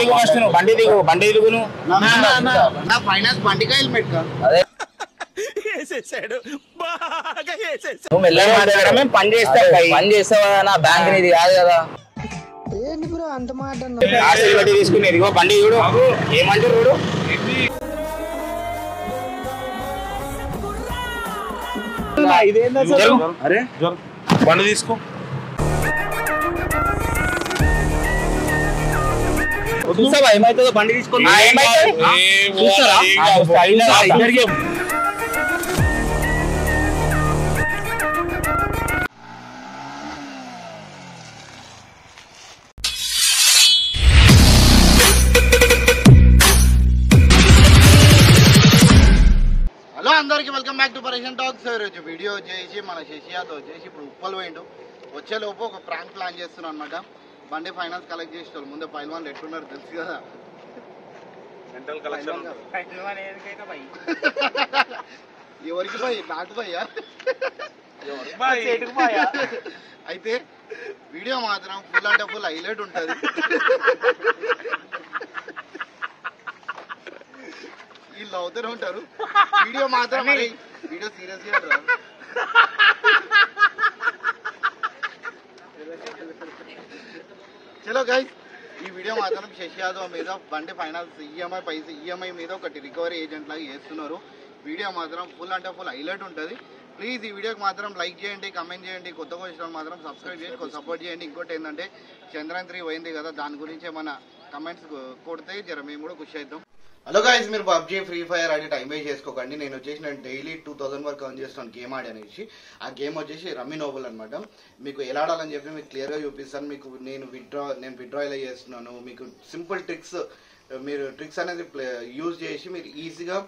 దిగు ఫస్ట్ నువ్వు బండి దిగు బండి దిగును నా ఫైనాన్స్ బండికి హెల్మెట్ కా అదే నువ్వు మెల్లగా మాట్లాడరా మేము పని చేస్తాం పని చేస్తావా నా బ్యాంక్ ఇది కాదు కదా ఏంటి బ్రో అంత మాట ఆశలు బట్టి తీసుకునేది ఇగో బండి చూడు ఏమంటారు చూడు అరే బండి తీసుకో చూస్తావా ఏమైతుందో బండి తీసుకొని హలో అందరికి వెల్కమ్ బ్యాక్ టు పరేషన్ టాక్స్. ఈరోజు వీడియో వచ్చేసి మన శశియాతో వచ్చేసి ఇప్పుడు ఉప్పల్ పోయిండు. వచ్చేలోపు ఒక ప్రాంక్ ప్లాన్ చేస్తున్నాను అనమాట. బండి ఫైనాన్స్ కలెక్ట్ చేసేవాళ్ళు ముందే పైల్వాన్ ఎట్టున్నారు తెలుసు కదా. ఎవరికి పోయి నాకు పోయా అయితే వీడియో మాత్రం ఫుల్ అంటే ఫుల్ హైలైట్ ఉంటుంది. వీళ్ళు అవుతూనే ఉంటారు. వీడియో మాత్రం వీడియో సీరియస్ గా రాదు. చలో గైస్, ఈ వీడియో మాత్రం శశి యాదవ్ మీద బండి ఫైనాన్స్ ఈఎంఐ మీద ఒకటి రికవరీ ఏజెంట్ లాగా చేస్తున్నారు. వీడియో మాత్రం ఫుల్ అంటే ఫుల్ హైలైట్ ఉంటుంది. ప్లీజ్ ఈ వీడియోకి మాత్రం లైక్ చేయండి, కమెంట్ చేయండి, కొత్తగా వచ్చిన మాత్రం సబ్స్క్రైబ్ చేసి సపోర్ట్ చేయండి. ఇంకోటి ఏంటంటే చంద్రయాన్ 3 పోయింది కదా, దాని గురించి ఏమైనా కమెంట్స్ కొడితే జర మేము కూడా ఖుషి అవుతాం. హలో గైస్, మీరు పబ్జీ ఫ్రీ ఫైర్ ఆడి టైం వేస్ట్ చేసుకోకండి. నేను డైలీ 2000 వరకు అర్న్ చేస్తాను గేమ్ ఆడి అనేసి. ఆ గేమ్ వచ్చేసి రమ్మీ నోబుల్ అనమాట. మీకు ఎలా ఆడాలని చెప్పి మీకు క్లియర్గా చూపిస్తాను. మీకు నేను విత్డ్రా ఎలా చేస్తున్నాను, మీకు సింపుల్ ట్రిక్స్, మీరు ట్రిక్స్ అనేది యూజ్ చేసి మీరు ఈజీగా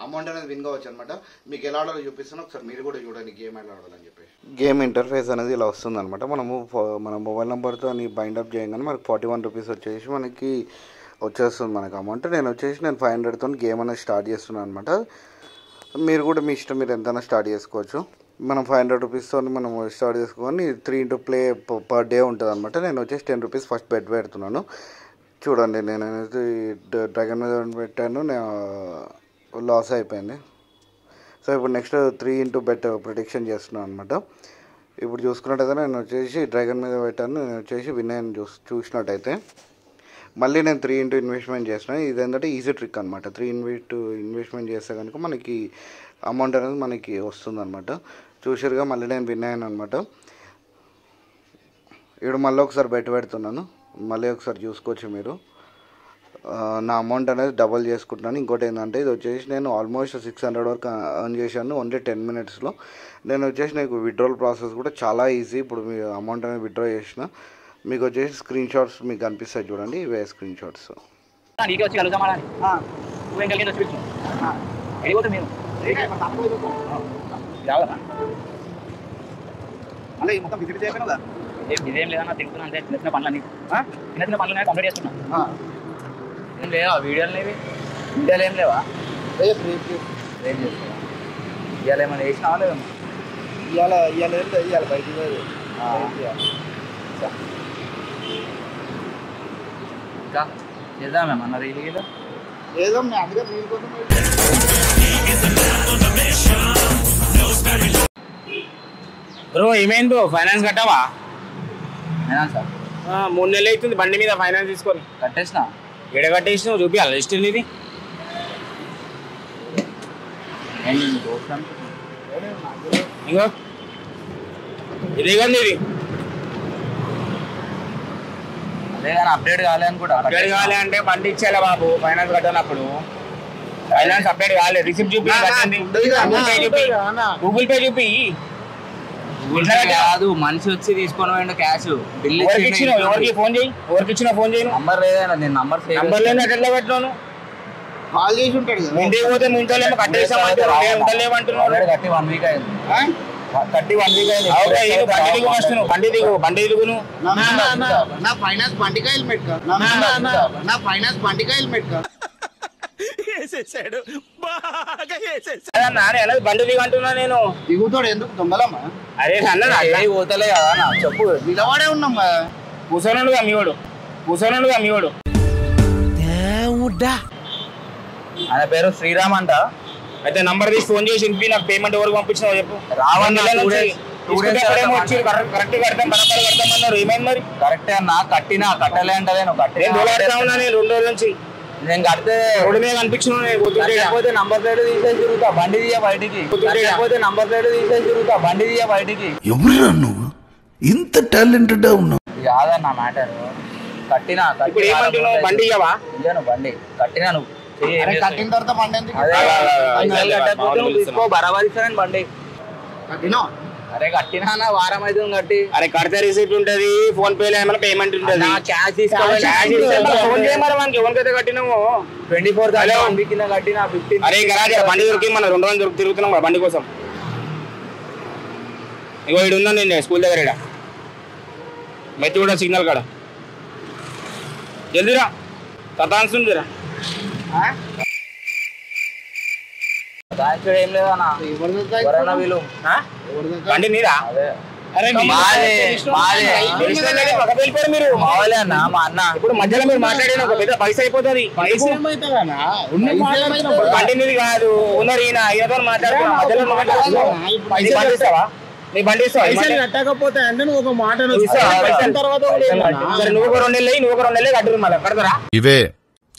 అమౌంట్ అనేది విన్ కావచ్చు అనమాట. మీకు ఎలా ఆడాలో చూపిస్తాను, ఒకసారి మీరు కూడా చూడండి గేమ్ ఎలా ఆడాలని చెప్పేసి. గేమ్ ఇంటర్ఫేస్ అనేది ఇలా వస్తుంది అనమాట. మన మొబైల్ నెంబర్తో బైండప్ చేయగానే మనకి 41 రూపీస్ వచ్చేసి మనకి వచ్చేస్తుంది మనకు అమౌంట్. నేను 500తో గేమ్ అనేది స్టార్ట్ చేస్తున్నాను అనమాట. మీరు కూడా మీ ఇష్టం, మీరు ఎంతైనా స్టార్ట్ చేసుకోవచ్చు. మనం 500 రూపీస్తో మనం స్టార్ట్ చేసుకొని 3 into ప్లే పర్ డే ఉంటుంది అనమాట. నేను 10 రూపీస్ ఫస్ట్ బెట్ పెడుతున్నాను. చూడండి, నేను అనేది డ్రాగన్ మీద పెట్టాను, లాస్ అయిపోయింది. సో ఇప్పుడు నెక్స్ట్ 3 into బెట్ ప్రిడిక్షన్ చేస్తున్నాను అనమాట. ఇప్పుడు చూసుకున్నట్టయితే నేను డ్రాగన్ మీద పెట్టాను. నేను విన్ అయ్యాను చూసినట్టయితే. మళ్ళీ నేను 3 into ఇన్వెస్ట్మెంట్ చేస్తున్నాను. ఇదేంటంటే ఈజీ ట్రిక్ అనమాట. 3 into ఇన్వెస్ట్మెంట్ చేస్తే కనుక మనకి అమౌంట్ అనేది మనకి వస్తుంది అనమాట. చూసారుగా, మళ్ళీ నేను విన్ అయ్యాను అనమాట. ఇప్పుడు మళ్ళీ ఒకసారి బెట్ పెడుతున్నాను. మళ్ళీ ఒకసారి చూసుకోవచ్చు మీరు. నా అమౌంట్ అనేది డబల్ చేసుకుంటున్నాను. ఇంకోటి ఏంటంటే ఇది నేను ఆల్మోస్ట్ 600 వరకు ఎర్న్ చేశాను ఓన్లీ 10 minutesలో. నేను నాకు విత్డ్రాల్ ప్రాసెస్ కూడా చాలా ఈజీ. ఇప్పుడు మీ అమౌంట్ అనేది విత్డ్రా చేసిన మీకు స్క్రీన్ షాట్స్ మీకు కనిపిస్తాయి చూడండి, ఇవే స్క్రీన్ షాట్స్. ఇదేం లేదన్నా, తింటున్నా అంతే. చిన్న పనులు కంప్లీట్ చేస్తున్నా. ఏం లేవా వీడియోలు? వీడియోలు ఏం లేవా? ఏం చేస్తున్నా? ఇవాళ ఏమైనా వేసినావా లేదా? ఇవాళ బయట ఇంకా చేద్దామేమన్నా రీల్ గీలో ఏదో అందుకే రీల్ కోసం బ్రో. ఏమైంది బ్రో, ఫైనాన్స్ కట్టావా? ఫైనాన్స్ 3 నెలలు అవుతుంది బండి మీద ఫైనాన్స్ తీసుకొని. కట్టేసిన? ఎడ కట్టేసినావు చూపించాలి లిస్ట్ ఇది. ఇంకో ఇదే కానీ ఇది అదే కానీ అప్డేట్ కాలేదు కూడా. అప్డేట్ కాలే అంటే బండి ఇచ్చేలా బాబు, ఫైనాన్స్ కట్టనప్పుడు. ఫైనాన్స్ అప్డేట్ కాలేదు. రిసిప్ట్ చూపి, గూగుల్ పే చూపి. కాదు, మనిషి వచ్చి తీసుకొని పోయిండు క్యాష్. బిల్ ఎవరికి ఫోన్ చేయి, ఎవరికి ఇచ్చిన ఫోన్ చేయి. నంబర్ లేదన్నా, నేను నంబర్ లేదు. ఎట్లా పెట్టినాను? కాల్ చేసి ఉంటాడు కదా. ఇంటికి పోతే ముంచలేమో కట్టేసామంటున్నాడు. కట్టి 1 week అయింది. బండి దిగు బండి దిగును. నా ఫైనాన్స్ బండికి హెల్మెట్ కా నా ఫైనాన్స్ బండికి హెల్మెట్ కా బండి దిగు అంటున్నా నేను. దిగుతాడు ఎందుకు దొంగలమ్మా? అరే అన్న పోతలే కదా చెప్పు. నిలవాడే ఉన్నాం కూర్చోనుగా మీవాడు. ఆయన పేరు శ్రీరామ్ అంట. అయితే నంబర్ తీసి ఫోన్ చేసి ఇంపి నాకు పేమెంట్ ఎవరికి పంపించినావు చెప్పు. రావన్న కరెక్ట్ కడతాం బరాబర్ కడతామన్నారు. ఏమైంది మరి? కరెక్టే అన్న, కట్టినా కట్టలే అంటే నేను నేను 2 రోజుల నుంచి నేను కడితే రోడ్డు మీద కనిపించిన నంబర్ ప్లేట్ తీసేసి తిరుగుతా బండి తీయ బయటికి. నంబర్ ప్లేట్ తీసేసి తిరుగుతా బండి తీయ బయటికి. ఎవరురా నువ్వు ఇంత టాలెంటెడ్ ఉన్నావు? కాదన్న మ్యాటర్. కట్టినా ఇప్పుడు ఏమంటున్నావు? బండి ఇయ్యవా? ఇయ్యను బండి. కట్టినా నువ్వు కట్టిన తర్వాత బండి ఎందుకు తీసుకో బరాబర్ ఇస్తాను బండి. కట్టినా? అరే కట్టినా అన్న, వారం అయితే కట్టి. అరే కడితే రిసిప్ట్ ఉంటది, ఫోన్ పే లో ఏమైనా పేమెంట్ ఉంటది. క్యాష్ ఫోన్ చేయమని మనకి ఎవరికైతే కట్టినాము 24 కింద కట్టిన 15. అరే గరాజ బండి దొరికి మనం 2 రోజులు తిరుగుతున్నాం బండి కోసం. ఇగో ఇడు ఉందా నేను స్కూల్ దగ్గర ఇడ మెత్తి కూడా సిగ్నల్ కాడ. జల్దీరా తతాన్సుందిరా. ఏం లేదన్నా వీళ్ళు బండి నీరా? అరే మీరు మావలే అన్న, మా అన్న. ఇప్పుడు మధ్యలో మీరు మాట్లాడిన ఒక పెద్ద పైసా అయిపోతుంది. బండి నీది కాదు, ఉన్నారు ఈయన ఈయనతో మాట్లాడుతున్నా. మధ్యలో పండిస్తావా? నీ బండి కట్టకపోతే అంటే నువ్వు ఒక మాట తర్వాత నువ్వు ఒక 2 నెలలు నువ్వు ఒక 2 నెలలు కట్టురు మళ్ళీ కడతారా? ఇవే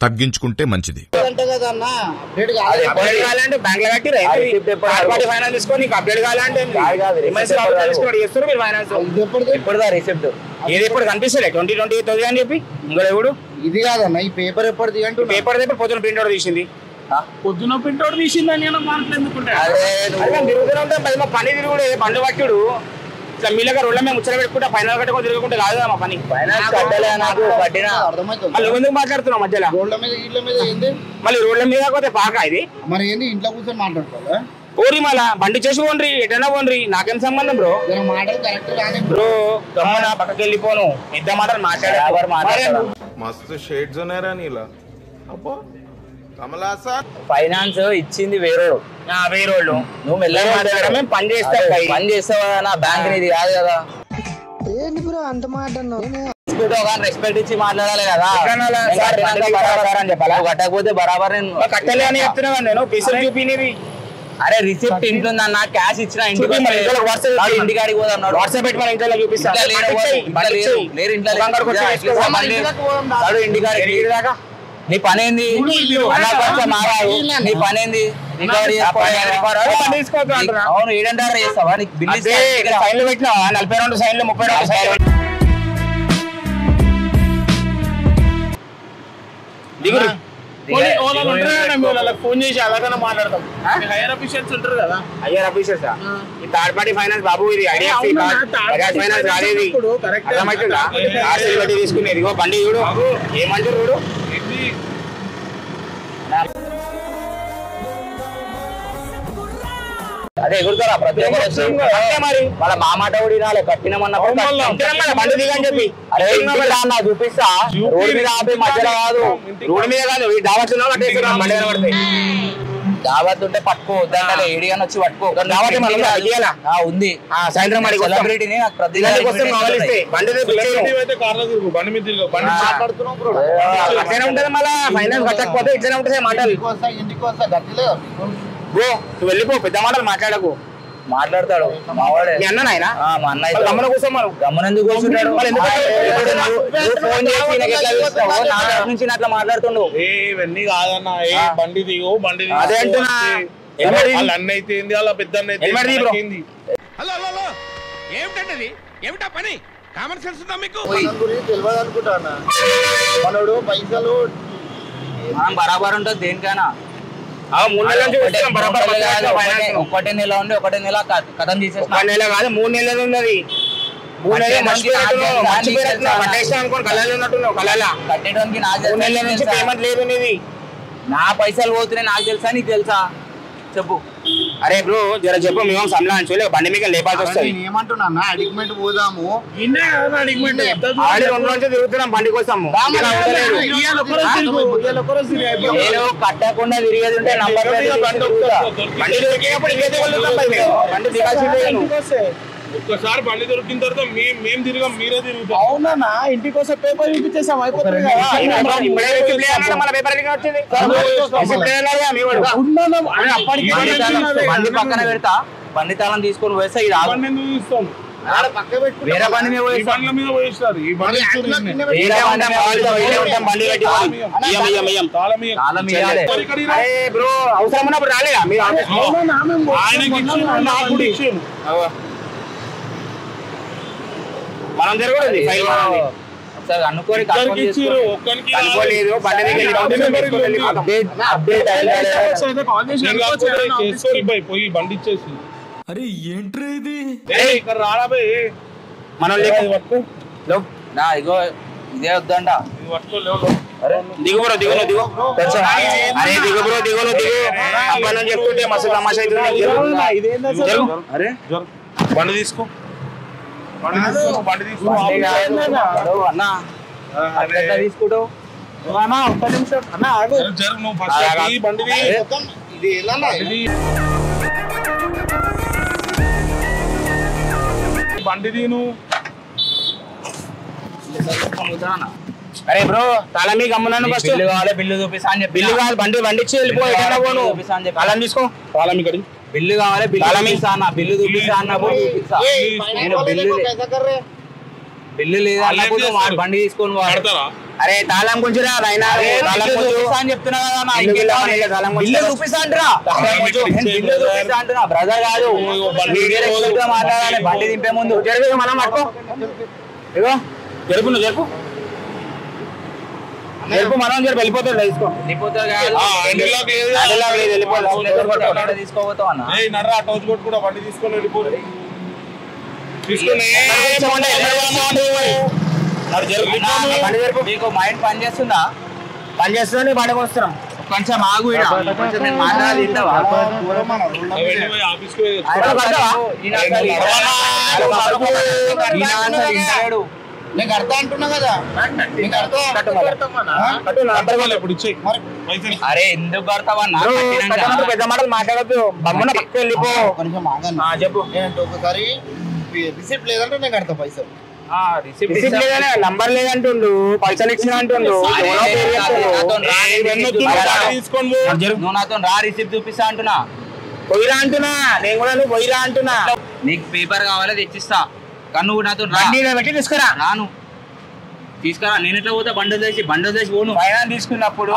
తగ్గించుకుంటే మంచిది. కావాలంటే బ్యాంక్ లో కట్టి ఫైనాన్స్ తీసుకొని నీకు అప్డేట్ కావాలంటే ఎప్పుడు రిసిప్ట్ ఏది ఎప్పుడు కనిపిస్తలే 2020 అని చెప్పి ఇంకో ఎవడు ఇది కాదన్న ఈ పేపర్ ఎప్పటిది అంటూ పేపర్ దగ్గర పొద్దున ప్రింట్ అవుట్ తీసింది. పొద్దున ప్రింట్ అవుట్ తీసింది అని మాట్లాడుకుంటా తిరుగుతూనే ఉంటాం. పని తిరుగుడు బండి పట్టుడు ఇట్లా మీలాగా రోడ్ల మీద ముచ్చట పెట్టుకుంటా ఫైనల్ కట్టుకొని తిరుగుకుంటే కాదు మా పని. మళ్ళీ ఎందుకు మాట్లాడుతున్నావు మధ్యలో? రోడ్ల మీద ఇళ్ళ మీద ఏంది? మళ్ళీ రోడ్ల మీద పోతే పాక ఇది మరి ఏంది ఇంట్లో కూర్చొని మాట్లాడుకోవాలా? ఓరి మళ్ళా బండి చేసి పోండ్రి ఎటైనా పోండ్రి నాకేం సంబంధం బ్రో. మాటలు కరెక్ట్ కానీ బ్రో గమ్మన పక్కకి వెళ్ళిపోను పెద్ద మాటలు మాట్లాడే. మస్తు షేడ్స్ ఉన్నారా నీలా? అబ్బో కమలా సార్ ఫైనాన్స్ ఇచ్చింది వేరేడు. వేరోళ్ళు నువ్వు మెల్లగా మాట్లాడడం. మేము పని చేస్తాం పని చేస్తావా? నా బ్యాంక్ నీది కాదు కదా. ఏంటి బ్రో అంత మాట రెస్పెక్ట్ ఇచ్చి మాట్లాడాలి కదా. చెప్పాలా? కట్టకపోతే బరాబర్ నేను కట్టలే అని చెప్తున్నాను నేను. పీసులు చూపినవి. అరే రిసిప్ట్ ఇంట్లో ఉందన్న, క్యాష్ ఇచ్చిన ఇంటికి ఇంటికాడికి పోదన్నాడు. వాట్సాప్ పెట్టి మన ఇంట్లో చూపిస్తాను. ఇంటికాడికి దాకా నీ పని ఏంది? నీ పని ఏంది? అవును ఏడంటారా చేస్తావా? నీకు బిల్లు సైన్లు పెట్టినా 42 సైన్లు 32 సైన్లు దిగురు. ఫోన్ చేసి అలాగనే మాట్లాడతాం. హైయర్ అఫీషియల్స్ ఉంటారు కదా. హైయర్ అఫీషియల్స్ ఈ థర్డ్ పార్టీ ఫైనాన్స్ బాబు ఇది ఐడిఎఫ్సి ఫైనాన్స్ కాదేది అర్థమవుతుందా? ఆర్సీలు బట్టి తీసుకునేది. ఇగో బండి చూడు ఏమంటారు చూడు. అదే ఎగురుతారా ప్రతి ఒక్కరు మరి వాళ్ళ మా మాట కూడా వినాలి. కట్టినమన్నప్పుడు బండి దిగని చెప్పి అరే చూపిస్తా. రోడ్డు మీద ఆపి మధ్యలో కాదు, రోడ్డు మీద కాదు దావత్ బండి కనబడితే దావత్ ఉంటే పట్టుకో. వద్దంటే ఏడిగాని వచ్చి పట్టుకో. ఉంది సాయంత్రం సెలబ్రిటీని నాకు ప్రతి ఉంటది. మళ్ళీ ఫైనాన్స్ కట్టకపోతే ఇట్లనే ఉంటుంది మాటలు. ఇంటికి వస్తా గట్టిలేదు బ్రో నువ్వు వెళ్ళిపో, పెద్ద మాటలు మాట్లాడకు. మాట్లాడతాడు మావాడే. మీ అన్న నాయన మా అన్న గమ్మన కోసం మనం గమ్మనందుకు కూర్చుంటాడు. ఫోన్ చేసి నుంచి అట్లా మాట్లాడుతుండు. ఇవన్నీ కాదన్నా. బండి దిగు బండి అదే అంటున్నా. వాళ్ళ అన్న అయితే ఏంది, వాళ్ళ పెద్ద అన్న అయితే ఏంది? ఏమిటండి ఏమిటా పని? కామన్ సెన్స్ ఉందా మీకు? తెలియదు అనుకుంటా. మనోడు పైసలు మనం బరాబర్ ఉంటుంది దేనికైనా. 3 నెలల నుంచి ఒకటే నెల ఉండి ఒకటే నెల కథం తీసేసి 1 నెల కాదు 3 నెలలు ఉన్నది. 3 నెలలు అనుకోని కళలు ఉన్నట్టున్నావు. కళల కట్టడానికి నాకు 3 నెలల నుంచి పేమెంట్ లేదు నీది. నా పైసలు పోతున్నాయి నాకు తెలుసా నీకు తెలుసా చెప్పు. అరే బ్రో జర చెప్పు. మేము సంలాంచు బండి మీకు లేపాల్సి వస్తుంది. ఏమంటున్నా అడిగ్మెంట్ పోదాము. 2 రోజులు తిరుగుతున్నాం బండి కోసం. నేను కట్టకుండా తిరిగేది ఉంటే నంబర్ బండి దొరికినప్పుడు బండి దిగాల్సి ఒక్కసారి బండి దొరికిన తర్వాత మేము తిరిగాం, మీరే తిరుగుతాం. అవునా ఇంటికి వస్తే పేపర్ చూపించేసాం అయిపోతుంది బండి పక్కన పెడతా, బండి తాళం తీసుకొని పోయేస్తా. వేరే బండి మీద పోయిస్తారు. ఈ బండి బ్రో అవసరం ఉన్నప్పుడు రాలేదా మీరు? మనం జరగలేదు అనుకోని పోయి బండి ఇచ్చేసి అరే ఏంట్రా ఇది? ఇక్కడ రాడా మనం ఇగో ఇదే వద్దంట. దిగు బ్రో దిగు దిగు. అరే దిగు బ్రో దిగు దిగు. అబ్బాయి చెప్తుంటే మస్తు తమాషా అవుతుంది. అరే బండి తీసుకో, బండి తీసుకో అన్న తీసుకుంటావు ఒక్క నిమిషం అన్న ఆగు. నువ్వు ఫస్ట్ బండి బండి తీను. అరే బ్రో తాళం మీకు అమ్మున్నాను ఫస్ట్. బిల్లు కావాలి, బిల్లు చూపిస్తా అని చెప్పి. బిల్లు కావాలి, బండి ఇచ్చి వెళ్ళిపో. తాళం తీసుకో. తాళం ఇక్కడ బిల్లు కావాలి, బిల్లు చూపిస్తా అన్న. బిల్లు చూపిస్తా అన్నప్పుడు చూపిస్తా. నేను బిల్లు లేదా అన్నప్పుడు బండి తీసుకొని వాడతారా? అరే తాళం కొంచెం రా నాయనా, చూపిస్తా అని చెప్తున్నా కదా. బిల్లు చూపిస్తా అంటున్నా, బిల్లు చూపిస్తా అంటున్నా. బ్రదర్ కాదు మాట్లాడాలి. బండి దింపే ముందు జరుగు, మనం పట్టుకో. ఇగో జరుపు, నువ్వు జరుపు జరుపు. మనం జరుపు వెళ్ళిపోతాడు. తీసుకో తీసుకోపోతావు అన్న. కూడా బండి తీసుకొని వెళ్ళిపోతుంది. మీకు మైండ్ పని చేస్తుందా? పని చేస్తుందా? బండికి వస్తున్నాం కొంచెం ఆగు. మాట్లాడాలి. నీకు అర్థం అంటున్నా కదా. అరే ఎందుకు కడతావన్నా? పెద్ద మాటలు మాట్లాడద్దు. బొమ్మన పక్క వెళ్ళిపో. చెప్పు. ఒకసారి రిసిప్ట్ లేదంటే నేను కడతా పైసలు. రిసిప్ట్ లేదనే నంబర్ లేదంటుండు, పైసలు ఇచ్చిన అంటుండు. నువ్వు నాతో రా, రిసిప్ట్ చూపిస్తా అంటున్నా. పోయిరా అంటున్నా నేను కూడా. నువ్వు పోయిరా అంటున్నా. నీకు పేపర్ కావాలో తెచ్చిస్తా, కానీ నువ్వు నాతో పెట్టి తీసుకురా. రాను తీసుకురా. నేను ఎట్లా పోతా? బండి చేసి పోను. ఫైనాన్స్ తీసుకున్నప్పుడు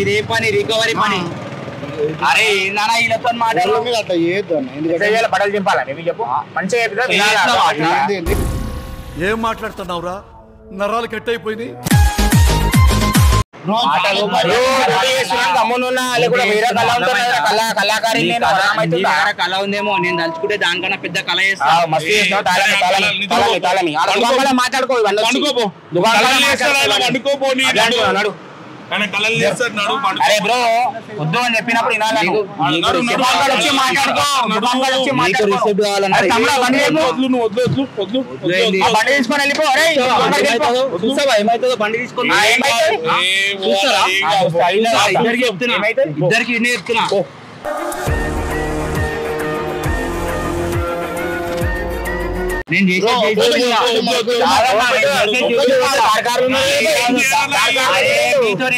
ఇదే పని, రికవరీ పని. అరే నాన్న వీళ్ళతో మాట్లాడు. బట్టలు చింపాలా? చెప్పు మంచిగా. ఏం మాట్లాడుతున్నావురా? నరాలు కట్ అయిపోయింది. కళ ఉందేమో, నేను తలుచుకుంటే దానికన్నా పెద్ద కళ చేస్తా. మాట్లాడుకో. అరే బ్రో వద్దు అని చెప్పినప్పుడు బండి తీసుకొని వెళ్ళిపో. ఏమైతుందో బండి తీసుకొని ఇద్దరికి ఇన్ని చెప్తున్నా. నేను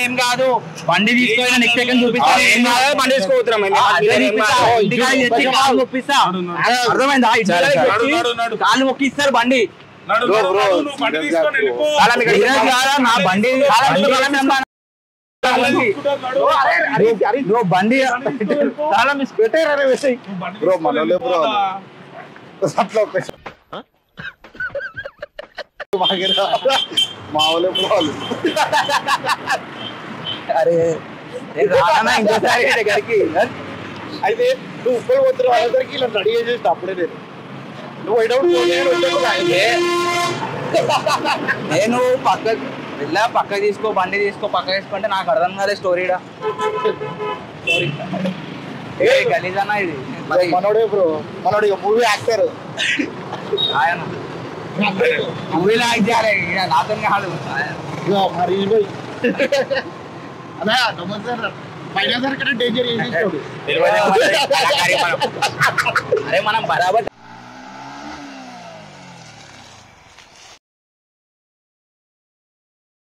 ఏం కాదు. బండి తీసుకొని నెక్స్ట్ సెకండ్ చూపిస్తాను. ఏం కాదు, బండి తీసుకోవచ్చురా. అర్థమైందా? కాళ్ళు మొక్కిస్తారు బండి. నా బండి బండి అరే రానా ఇంకోసారి దగ్గరికి. అయితే నువ్వు ఉప్పలు పోతున్న వాళ్ళందరికీ ఇలా రెడీ చేసేసి అప్పుడే నువ్వు నేను పక్క తీసుకో, బండి తీసుకో. పక్క తీసుకుంటే నాకు అర్థం కాదు స్టోరీడా. గలీజ్ అన్న ఇది. మనోడే బ్రో, మనోడు మూవీ యాక్టర్. ఆయన మూవీలో యాక్ట్ చేయాలి, నాతో కాదు. అరే మనం బరాబర్